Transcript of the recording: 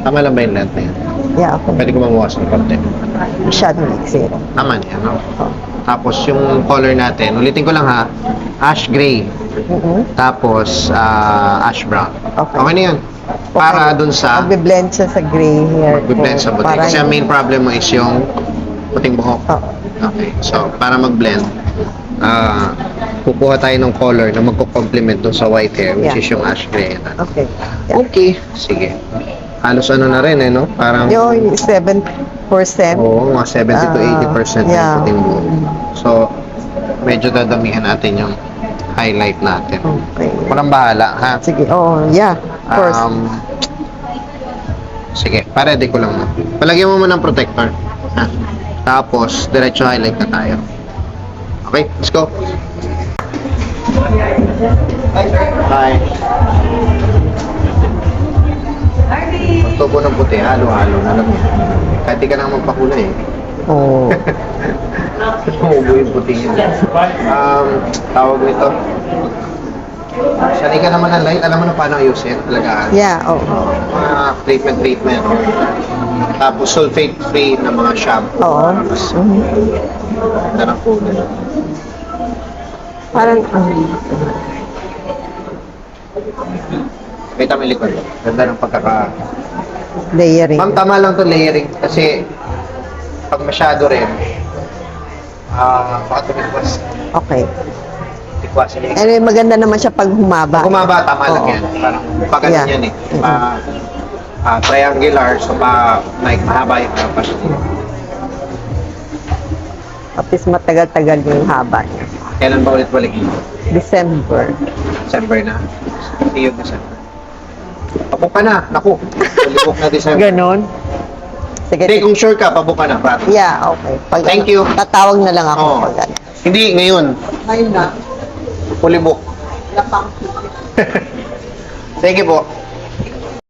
Tama lang ba yung length na yan? Yeah, okay. Pwede ko mamuwas ng konti. Masyadong iksi. Tama na yan, no? Oh. Tapos yung color natin, ulitin ko lang ha, ash gray. Tapos ash brown. Okay. Okay na yun. Para dun sa Magbe-blend siya sa gray hair. magbe-blend sa buti. Para Kasi ang main problem mo is yung puting buhok. Oh. Okay. So, para mag-blend, kukuha tayo ng color na magko-complement dun sa white hair, which is yung ash gray. Okay. Yeah. Okay. Sige. Halos ano na rin no? Parang Yung 7%. oo, mga 70 to 80% yeah. ng puting buhok. So, medyo dadamihan natin yung highlight natin. Okay. Walang bahala, ha? Sige. Oh, yeah. Of course. Sige, pa-ready ko lang mo. Palagyan mo muna ng protector. Ha? Tapos, diretso highlight na tayo. Okay, let's go. Hi. Magtubo ng puti, halo-halo na lang. Kahit di ka na magpakulay eh. Oh. Umubo yung puti yun. Tawag nito. Sanay ka naman ng light, alam mo na paano ayusin, talagaan. Yeah, oh. Mga treatment. Tapos sulfate-free na mga shampoo. Oo. Ganda ng kulay. Parang, Kita mo yung likod. Ganda ng layering. Ma'am, tama lang to layering. Kasi, pag masyado rin, baka tumikwas. Okay. Tikwasin yung Anyway, maganda naman siya pag humaba. Pag humaba, tama lang Oo. yan. Parang pagano Yeah. yan eh. Triangular, so like mahaba yung kapas. Tapos matagal-tagal yung haba niya. Kailan ba ulit balik? December. December na. Hindi yun December. Pabuka na. Naku. Palibok na December. Ganon. Sige. Hindi, kung sure ka, pabuka na. Brad. Yeah, okay. Pag, Thank you. Tatawag na lang ako Oo. pag ano. Hindi, ngayon. Ngayon na. Pulibok. Lapang. Sige po.